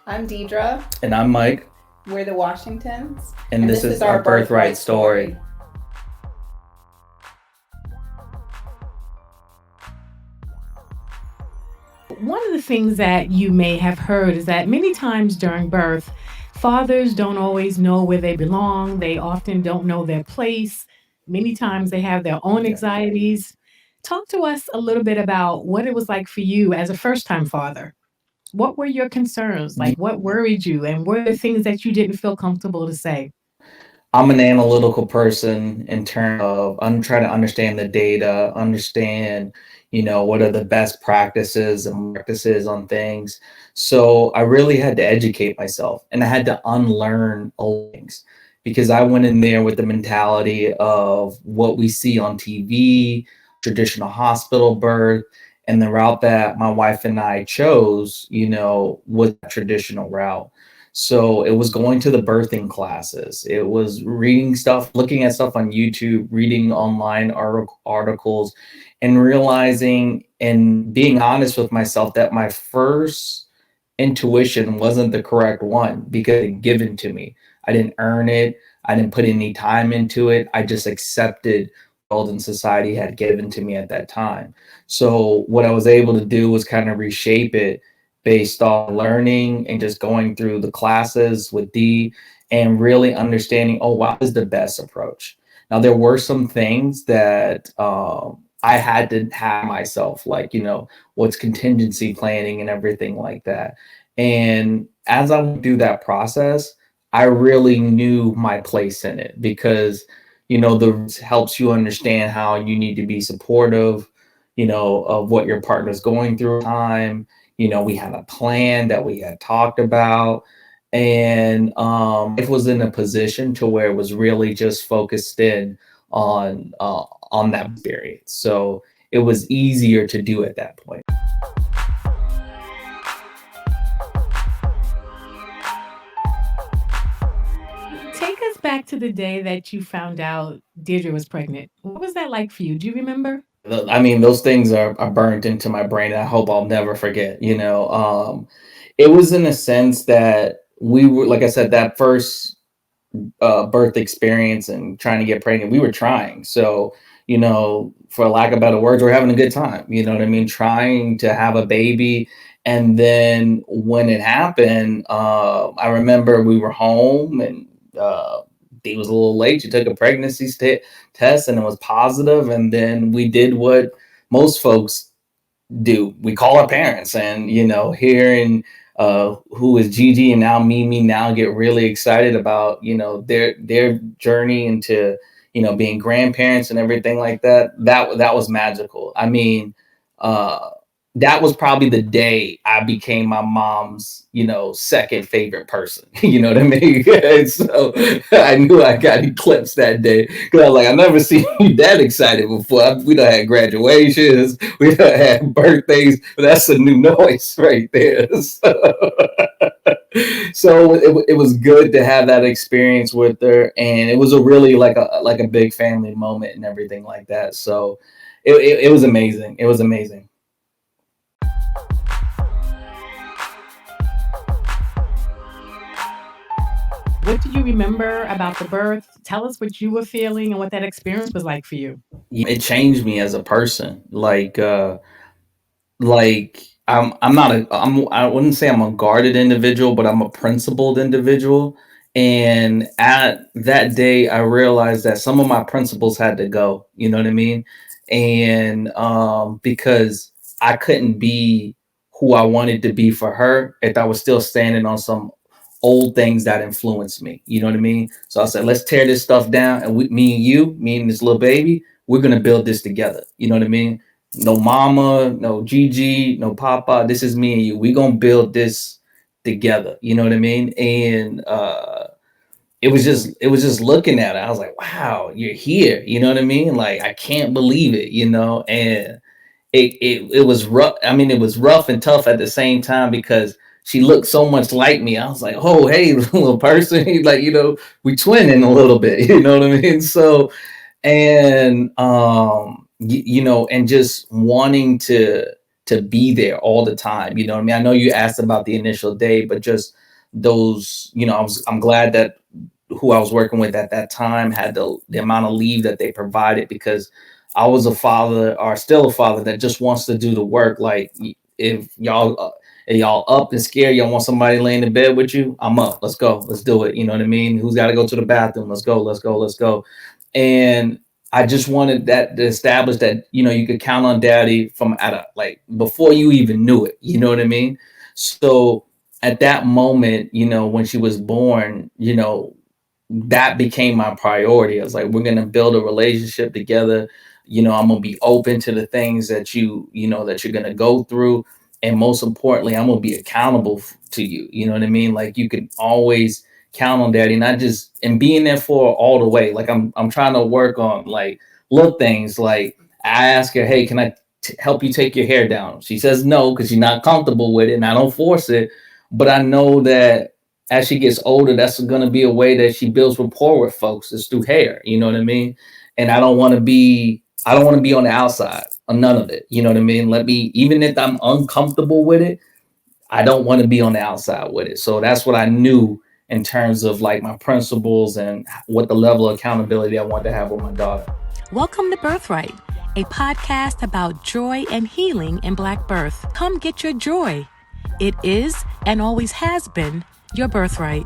I'm Deidra. And I'm Mike, We're the Washingtons. and this is our birthright story. One of the things that you may have heard is that many times during birth, fathers don't always know where they belong. They often don't know their place. Many times they have their own Yeah. anxieties. Talk to us a little bit about what it was like for you as a first time father. What were your concerns? Like, what worried you? And what are the things that you didn't feel comfortable to say? I'm an analytical person in terms of I'm trying to understand the data, understand, what are the best practices and practices on things. So I really had to educate myself and I had to unlearn old things because I went in there with the mentality of what we see on TV, traditional hospital birth, and the route that my wife and I chose, was a traditional route. So it was going to the birthing classes. It was reading stuff, looking at stuff on YouTube, reading online articles, and realizing and being honest with myself that my first intuition wasn't the correct one because it given to me. I didn't earn it. I didn't put any time into it. I just accepted what the world and society had given to me at that time. So what I was able to do was kind of reshape it based on learning and just going through the classes with D and really understanding, oh, wow, this is the best approach. Now, there were some things that I had to have myself, like, what's contingency planning and everything like that. And as I went through that process, I really knew my place in it because, the helps you understand how you need to be supportive, of what your partner's going through at the time. We had a plan that we had talked about, and it was in a position to where it was really just focused in on that experience. So it was easier to do at that point. Take us back to the day that you found out Deirdre was pregnant. What was that like for you? Do you remember? I mean, those things are burnt into my brain. I hope I'll never forget. It was in a sense that we were, like I said, that first birth experience and trying to get pregnant, we were trying. So, for lack of better words, we're having a good time. You know what I mean? Trying to have a baby. And then when it happened, I remember we were home and Dee was a little late. She took a pregnancy test and it was positive. And then we did what most folks do. We call our parents and, hearing who is Gigi and now Mimi now get really excited about, their journey into, being grandparents and everything like that. That was magical. I mean, uh, that was probably the day I became my mom's, second favorite person. You know what I mean? And so I knew I got eclipsed that day because I was like, I never seen you that excited before. We done had graduations, we done had birthdays. That's a new noise right there. So it was good to have that experience with her, and it was a really like a big family moment and everything like that. So it was amazing. It was amazing. What do you remember about the birth? Tell us what you were feeling and what that experience was like for you. It changed me as a person. Like I'm not a I wouldn't say I'm a guarded individual, but I'm a principled individual. And at that day, I realized that some of my principles had to go. You know what I mean? And because I couldn't be who I wanted to be for her if I was still standing on some old things that influenced me. You know what I mean? So I said, let's tear this stuff down, and me and you, me and this little baby, we're gonna build this together. You know what I mean? No mama, no Gigi, no papa. This is me and you. We gonna build this together. You know what I mean? And it was just looking at it. I was like, wow, you're here. You know what I mean? Like I can't believe it. And it was rough. I mean, it was rough and tough at the same time because she looked so much like me. I was like, oh, hey, little person, like we twinning a little bit. You know what I mean? So and and just wanting to be there all the time. You know what I mean? I know you asked about the initial day, but just those, I'm glad that who I was working with at that time had the amount of leave that they provided, because I was a father, or still a father, that just wants to do the work. Like, if y'all up and scared, y'all want somebody laying in bed with you, I'm up. Let's go. Let's do it. You know what I mean? Who's got to go to the bathroom? Let's go. Let's go. Let's go. And I just wanted that to establish that, you could count on daddy from before you even knew it. You know what I mean? So at that moment, when she was born, that became my priority. I was like, we're going to build a relationship together. I'm going to be open to the things that that you're going to go through. And most importantly, I'm going to be accountable to you. You know what I mean? Like, you can always count on daddy, not just and being there for all the way. Like, I'm trying to work on like little things. Like, I ask her, hey, can I help you take your hair down? She says no, because she's not comfortable with it, and I don't force it. But I know that as she gets older, that's going to be a way that she builds rapport with folks, is through hair. You know what I mean? And I don't want to be on the outside of none of it. You know what I mean? Even if I'm uncomfortable with it, I don't want to be on the outside with it. So that's what I knew in terms of like my principles and what the level of accountability I wanted to have with my daughter. Welcome to Birthright, a podcast about joy and healing in Black birth. Come get your joy. It is and always has been your birthright.